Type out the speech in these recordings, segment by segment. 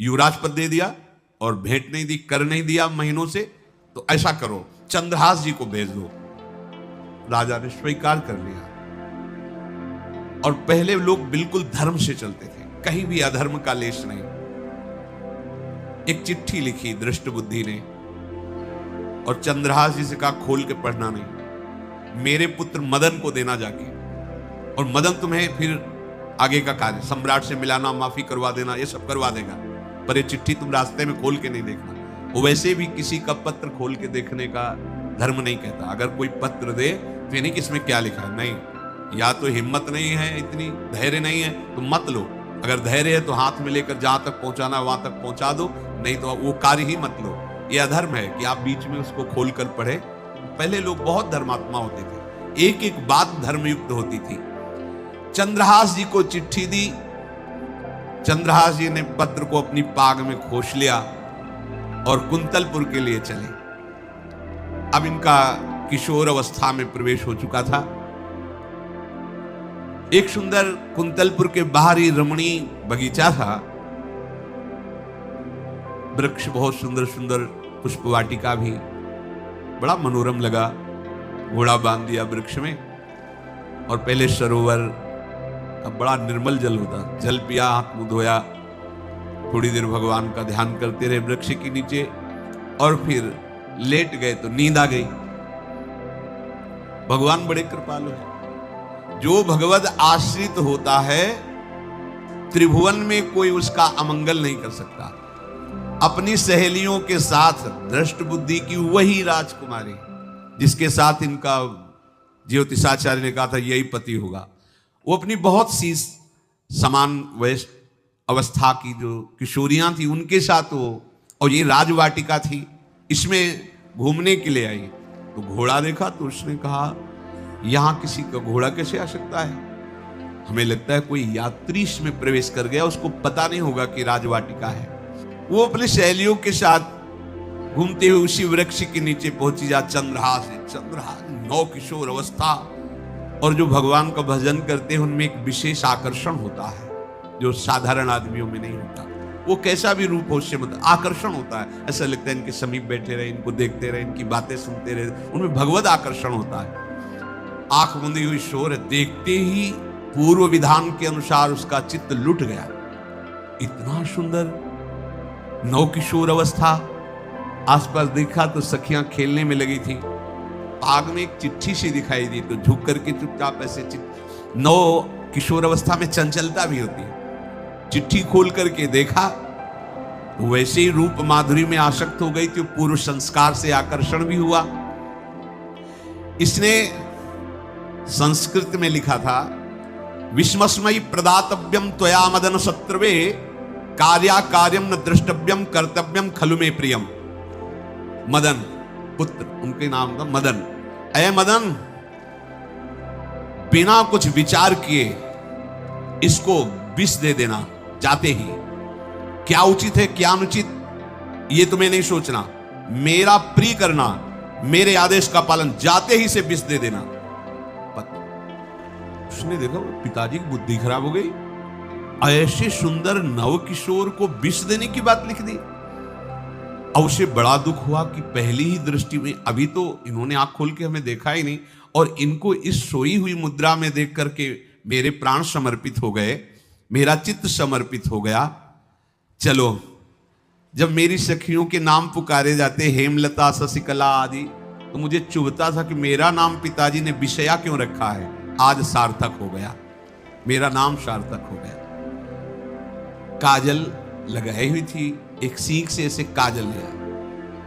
युवराज पद दे दिया और भेंट नहीं दी, कर नहीं दिया महीनों से, तो ऐसा करो चंद्रहास जी को भेज दो। राजा ने स्वीकार कर लिया। और पहले लोग बिल्कुल धर्म से चलते थे, कहीं भी अधर्म का लेश नहीं। एक चिट्ठी लिखी दृष्ट बुद्धि ने और चंद्रहास जी से कहा खोल के पढ़ना नहीं, मेरे पुत्र मदन को देना जाके, और मदन तुम्हें फिर आगे का कार्य सम्राट से मिलाना, माफी करवा देना, ये सब करवा देगा, पर ये चिट्ठी तुम रास्ते में खोल के नहीं देखना। वो वैसे भी किसी का पत्र खोल के देखने का धर्म नहीं कहता। अगर कोई पत्र दे तो ये नहीं कि इसमें क्या लिखा है, नहीं, या तो हिम्मत नहीं है, इतनी धैर्य नहीं है तो मत लो। अगर धैर्य है तो हाथ में लेकर जहां तक पहुंचाना वहां तक पहुंचा दो, नहीं तो वो कार्य ही मत लो। ये अधर्म है कि आप बीच में उसको खोल कर पढ़े। पहले लोग बहुत धर्मात्मा होते थे, एक एक बात धर्मयुक्त होती थी। चंद्रहास जी को चिट्ठी दी, चंद्रहास जी ने पत्र को अपनी पाग में खोस लिया और कुंतलपुर के लिए चले। अब इनका किशोर अवस्था में प्रवेश हो चुका था। एक सुंदर कुंतलपुर के बाहरी रमणीय बगीचा था, वृक्ष बहुत सुंदर सुंदर, पुष्प वाटिका भी बड़ा मनोरम लगा। घोड़ा बांध दिया वृक्ष में और पहले सरोवर का बड़ा निर्मल जल होता, जल पिया, हाथ मुंह धोया, थोड़ी देर भगवान का ध्यान करते रहे वृक्ष के नीचे और फिर लेट गए तो नींद आ गई। भगवान बड़े कृपालु है। जो भगवद आश्रित होता है त्रिभुवन में कोई उसका अमंगल नहीं कर सकता। अपनी सहेलियों के साथ दृष्ट बुद्धि की वही राजकुमारी जिसके साथ इनका ज्योतिषाचार्य ने कहा था यही पति होगा, वो अपनी बहुत सी समान वयस अवस्था की जो किशोरियां थी उनके साथ वो, और ये राजवाटिका थी, इसमें घूमने के लिए आई। तो घोड़ा देखा तो उसने कहा यहां किसी का घोड़ा कैसे आ सकता है? हमें लगता है कोई यात्री इसमें प्रवेश कर गया, उसको पता नहीं होगा कि राजवाटिका है। वो अपने सहेलियों के साथ घूमते हुए उसी वृक्ष के नीचे पहुंची। जा चंद्रहास नौ किशोर अवस्था, और जो भगवान का भजन करते हैं उनमें एक विशेष आकर्षण होता है जो साधारण आदमियों में नहीं होता। वो कैसा भी रूप हो उससे मतलब आकर्षण होता है। ऐसा लगता है इनके समीप बैठे रहे, इनको देखते रहे, इनकी बातें सुनते रहे, उनमें भगवत आकर्षण होता है। आंख मुंदी हुई शोर है, देखते ही पूर्व विधान के अनुसार उसका चित्त लुट गया। इतना सुंदर नौ किशोर अवस्था। आसपास देखा तो सखियां खेलने में लगी थी। आग में एक चिट्ठी सी दिखाई दी तो झुक करके चुपचाप ऐसे नौ किशोर अवस्था में चंचलता भी होती है। चिट्ठी खोल करके देखा तो वैसे ही रूप माधुरी में आसक्त हो गई थी। पूर्व संस्कार से आकर्षण भी हुआ। इसने संस्कृत में लिखा था विस्मस्मयी प्रदातव्यम त्वया मदन शत्रवे कार्या कार्यम न द्रष्टव्यम कर्तव्यम खलु में प्रियम। मदन पुत्र, उनके नाम था मदन। अय मदन, बिना कुछ विचार किए इसको विष दे देना चाहते ही। क्या उचित है क्या अनुचित ये तुम्हें नहीं सोचना, मेरा प्रिय करना, मेरे आदेश का पालन, जाते ही से विष दे देना। उसने देखा पिताजी की बुद्धि खराब हो गई। ऐसे सुंदर नव किशोर को विष देने की बात लिख दी। और उसे बड़ा दुख हुआ कि पहली ही दृष्टि में, अभी तो इन्होंने आंख खोल के हमें देखा ही नहीं, और इनको इस सोई हुई मुद्रा में देख करके मेरे प्राण समर्पित हो गए, मेरा चित्त समर्पित हो गया। चलो, जब मेरी सखियों के नाम पुकारे जाते हेमलता शशिकला आदि, तो मुझे चुभता था कि मेरा नाम पिताजी ने विषया क्यों रखा है। आज सार्थक हो गया, मेरा नाम सार्थक हो गया। काजल लगाई हुई थी, एक सीख से ऐसे काजल लिया,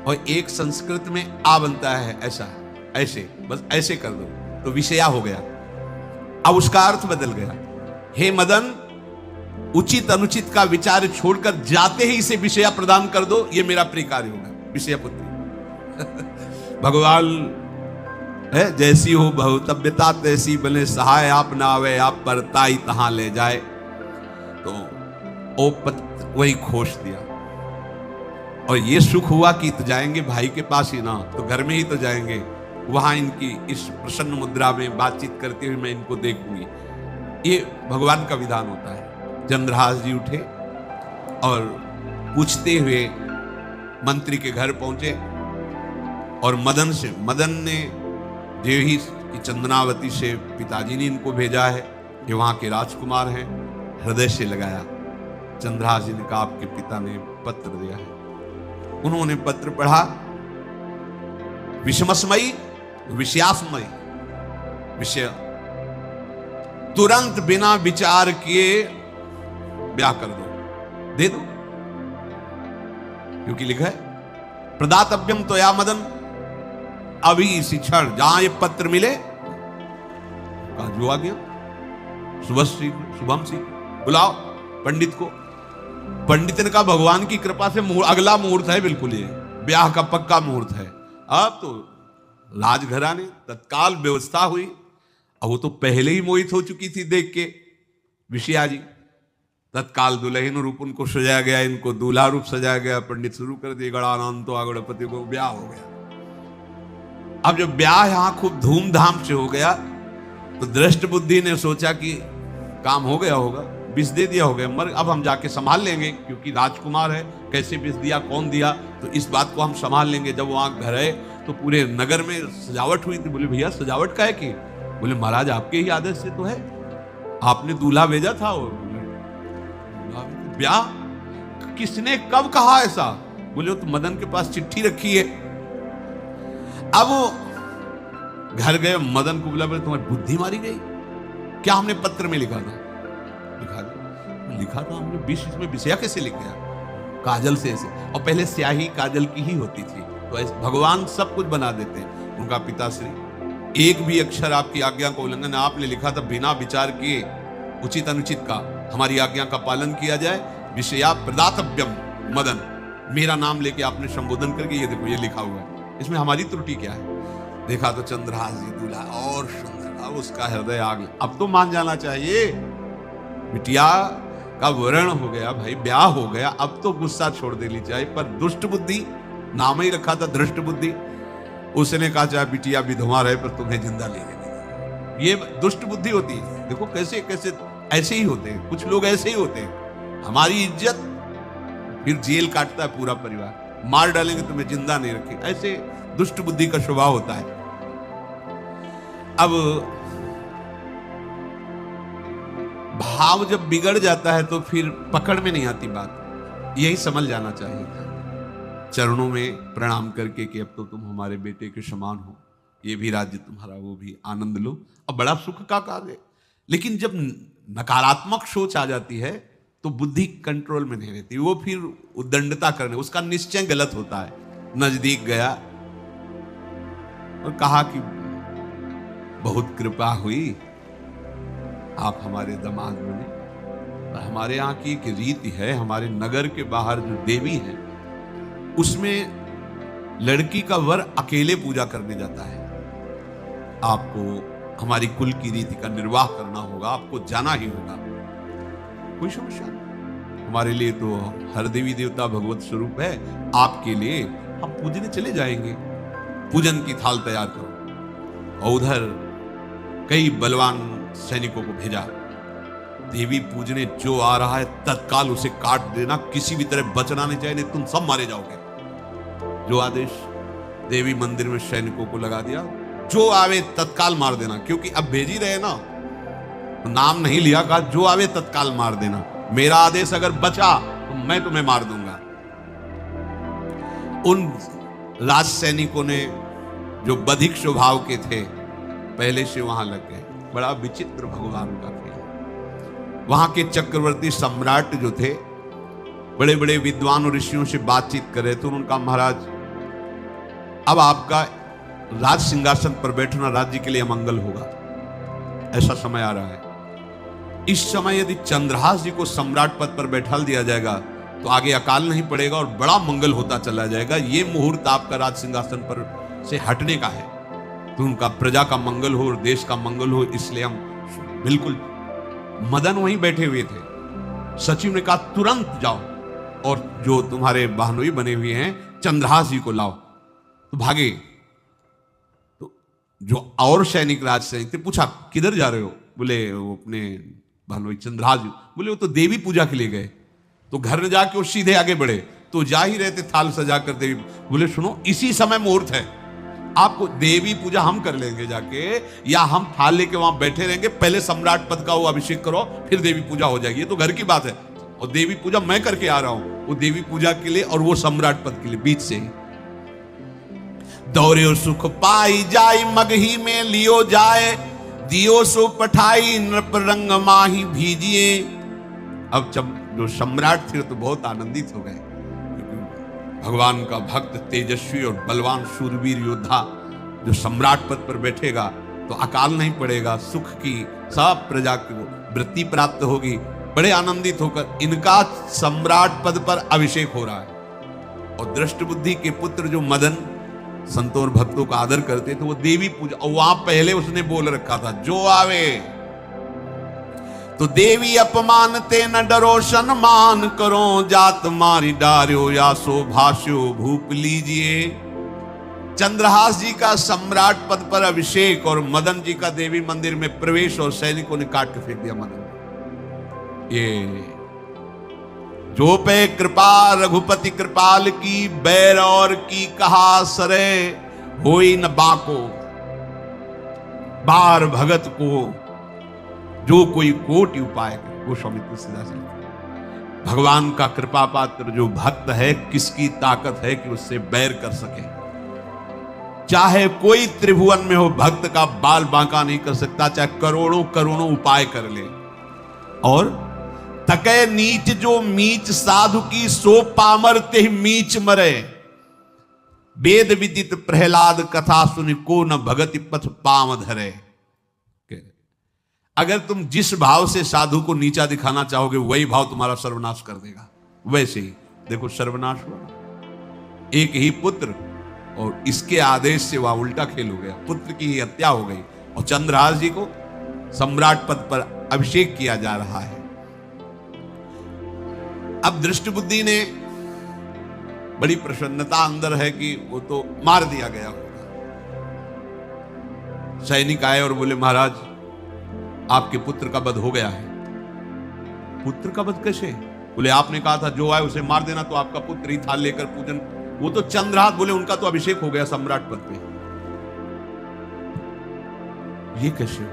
और एक संस्कृत में आ बनता है ऐसा, ऐसे बस ऐसे कर दो तो विषया हो गया। अब उसका अर्थ बदल गया। हे मदन, उचित अनुचित का विचार छोड़कर जाते ही इसे विषया प्रदान कर दो, ये मेरा प्रिय कार्य होगा। विषया पुत्री भगवान है, जैसी हो बहुतव्यता तैसी बने सहाय, आप ना आवे आप पर ताई तहां ले जाए। तो ओ वही खोश दिया। और ये सुख हुआ कि तो जाएंगे भाई के पास ही ना, तो घर में ही तो जाएंगे, वहां इनकी इस प्रसन्न मुद्रा में बातचीत करते हुए मैं इनको देखूंगी। ये भगवान का विधान होता है। चंद्रहास जी उठे और पूछते हुए मंत्री के घर पहुंचे और मदन ने देवी की चंदनावती से पिताजी ने इनको भेजा है कि वहां के राजकुमार हैं, हृदय से लगाया। चंद्रहास जी ने कहा आपके पिता ने पत्र दिया है। उन्होंने पत्र पढ़ा, विषमसमयी विषयासमयी विषय, तुरंत बिना विचार किए ब्याह कर दो, दे दो, क्योंकि लिखा है प्रदातव्यम तो या मदन, अभी इसी क्षण जहां ये पत्र मिले, कहा जो आ गया शुभम सी बुलाओ पंडित को। पंडित ने कहा भगवान की कृपा से अगला मुहूर्त है, बिल्कुल ये ब्याह का पक्का मुहूर्त है। अब तो राजघराने तत्काल व्यवस्था हुई। अब वो तो पहले ही मोहित हो चुकी थी देख के विषया जी। तत्काल दुल्हन रूप उनको सजाया गया, इनको दूल्हा रूप सजाया गया। पंडित शुरू कर दिए गणानंद तो गणपति को, ब्याह हो गया। अब जब ब्याह यहां खूब धूमधाम से हो गया तो दृष्ट बुद्धि ने सोचा कि काम हो गया होगा, विष दे दिया होगा, मर अब हम जाके संभाल लेंगे, क्योंकि राजकुमार है, कैसे विष दिया, कौन दिया, तो इस बात को हम संभाल लेंगे। जब वहां घर है तो पूरे नगर में सजावट हुई थी। बोले भैया सजावट का है कि? बोले महाराज आपके ही आदेश से तो है, आपने दूल्हा भेजा था। और ब्याह किसने कब कहा ऐसा? बोले तो मदन के पास चिट्ठी रखी है। अब वो घर गए, मदन को बोला, बोले तुम्हारी बुद्धि मारी गई क्या? हमने पत्र में लिखा था। लिखा था हमने, विष इसमें विषया कैसे लिख गया? काजल से ऐसे, और पहले स्याही काजल की ही होती थी, तो ऐसे भगवान सब कुछ बना देते हैं। उनका पिताश्री एक भी अक्षर आपकी आज्ञा का उल्लंघन, आपने लिखा था बिना विचार किए उचित अनुचित का हमारी आज्ञा का पालन किया जाए। विषया प्रदातव्यम मदन, मेरा नाम लेके आपने संबोधन करके, ये देखो ये लिखा हुआ है, इसमें हमारी त्रुटि क्या है? देखा तो चंद्रहास जी दूल्हा और सुंदर, अब उसका हृदय आ गया। अब तो मान जाना चाहिए, बिटिया का वरण हो गया भाई, ब्याह हो गया, अब तो गुस्सा छोड़ देनी चाहिए। पर दुष्ट बुद्धि, नाम ही रखा था दृष्ट बुद्धि, उसने कहा चाहे बिटिया विधवा रहे पर तुम्हें जिंदा ले लेंगे। ये दुष्ट बुद्धि होती है। देखो कैसे कैसे ऐसे ही होते हैं, कुछ लोग ऐसे ही होते हैं, हमारी इज्जत, फिर जेल काटता है पूरा परिवार, मार डालेंगे तुम्हें, जिंदा नहीं रखेंगे। ऐसे दुष्ट बुद्धि का स्वभाव होता है। अब भाव जब बिगड़ जाता है तो फिर पकड़ में नहीं आती बात, यही समझ जाना चाहिए। चरणों में प्रणाम करके कि अब तो तुम हमारे बेटे के समान हो, ये भी राज्य तुम्हारा, वो भी आनंद लो, अब बड़ा सुख का कार्य है। लेकिन जब नकारात्मक सोच आ जाती है तो बुद्धि कंट्रोल में नहीं रहती, वो फिर उद्दंडता करने, उसका निश्चय गलत होता है। नजदीक गया और कहा कि बहुत कृपा हुई, आप हमारे दामाद बने। और हमारे यहाँ की एक रीति है, हमारे नगर के बाहर जो देवी है उसमें लड़की का वर अकेले पूजा करने जाता है। आपको हमारी कुल की रीति का निर्वाह करना होगा, आपको जाना ही होगा, कोई समस्या नहीं। हमारे लिए तो हर देवी देवता भगवत स्वरूप है, आपके लिए हम पूजने चले जाएंगे, पूजन की थाल तैयार करो। और उधर कई बलवान सैनिकों को भेजा, देवी पूजने जो आ रहा है तत्काल उसे काट देना, किसी भी तरह बचना नहीं चाहिए, नहीं तुम सब मारे जाओगे। जो आदेश देवी मंदिर में सैनिकों को लगा दिया, जो आवे तत्काल मार देना, क्योंकि अब भेज ही रहे ना, तो नाम नहीं लिया, कहा जो आवे तत्काल मार देना, मेरा आदेश अगर बचा तो मैं तुम्हें मार दूंगा। उन राज सैनिकों ने जो बधिक स्वभाव के थे पहले से वहां लग गए। बड़ा विचित्र भगवान का खेल। वहां के चक्रवर्ती सम्राट जो थे, बड़े बड़े विद्वान और ऋषियों से बातचीत कर रहे थे। उनका महाराज अब आपका राज सिंहासन पर बैठना राज्य के लिए अमंगल होगा, ऐसा समय आ रहा है। इस समय यदि चंद्रहास जी को सम्राट पद पर बैठा दिया जाएगा तो आगे अकाल नहीं पड़ेगा और बड़ा मंगल होता चला जाएगा। ये मुहूर्त आपका राज सिंहासन पर से हटने का है, तो उनका प्रजा का मंगल हो और देश का मंगल हो, इसलिए हम बिल्कुल। मदन वहीं बैठे हुए थे। सचिव ने कहा तुरंत जाओ और जो तुम्हारे बहनोई बने हुए हैं चंद्रहास जी को लाओ। तो भागे। तो जो और सैनिक राज सैनिक थे, पूछा किधर जा रहे हो? बोले वो अपने बहनोई चंद्रहास जी। बोले वो तो देवी पूजा के लिए गए। तो घर में जाके वो सीधे आगे बढ़े, तो जा ही रहते थाल सजा कर देवी। बोले सुनो, इसी समय मुहूर्त है, आपको देवी पूजा हम कर लेंगे जाके, या हम थाल लेके वहां बैठे रहेंगे, पहले सम्राट पद का वो अभिषेक करो, फिर देवी पूजा हो जाएगी। ये तो घर की बात है, और देवी पूजा मैं करके आ रहा हूं, वो देवी पूजा के लिए और वो सम्राट पद के लिए बीच से ही। दौरे सुख पाई जाय मगही में लियो जाए, दियो सो पठाई नृप रंग माही भीजिए। अब जो सम्राट थे तो बहुत आनंदित हो गए, भगवान का भक्त तेजस्वी और बलवान शूरवीर योद्धा जो सम्राट पद पर बैठेगा तो अकाल नहीं पड़ेगा, सुख की सब प्रजा को वृत्ति प्राप्त होगी। बड़े आनंदित होकर इनका सम्राट पद पर अभिषेक हो रहा है। और दृष्ट बुद्धि के पुत्र जो मदन संतों और भक्तों का आदर करते थे, वो देवी पूजा, और वहां पहले उसने बोल रखा था जो आवे तो देवी अपमान ते न डरो सम्मान करो, जात मारी डार्यो या सो भाष्यो भूप लीजिए। चंद्रहास जी का सम्राट पद पर अभिषेक और मदन जी का देवी मंदिर में प्रवेश, और सैनिकों ने काट के फेंक दिया मदन। ये जो पे कृपा रघुपति कृपाल की, बैर और की कहा सरे होई न बाको। बार भगत को जो कोई कोटि उपाय करे, वो स्वामी तुलसीदास जी। भगवान का कृपा पात्र जो भक्त है, किसकी ताकत है कि उससे बैर कर सके। चाहे कोई त्रिभुवन में हो, भक्त का बाल बांका नहीं कर सकता, चाहे करोड़ों करोड़ों उपाय कर ले। और तके नीच जो मीच साधु की, सो पामर ते मीच मरे। वेद विदित प्रहलाद कथा सुनि, को न भगति पथ पाम धरे। अगर तुम जिस भाव से साधु को नीचा दिखाना चाहोगे, वही भाव तुम्हारा सर्वनाश कर देगा। वैसे ही देखो सर्वनाश हुआ। एक ही पुत्र, और इसके आदेश से वह उल्टा खेल हो गया, पुत्र की ही हत्या हो गई, और चंद्रहास जी को सम्राट पद पर अभिषेक किया जा रहा है। अब दृष्ट बुद्धि ने बड़ी प्रसन्नता अंदर है कि वो तो मार दिया गया होगा। सैनिक आए और बोले महाराज आपके पुत्र का वध हो गया है। पुत्र का वध कैसे? बोले आपने कहा था जो आए उसे मार देना, तो आपका पुत्र ही थाल लेकर पूजन। वो तो चंद्रहास, बोले उनका तो अभिषेक हो गया सम्राट पद पे। ये कैसे?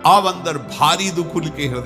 अब अंदर भारी दुख उनके हृदय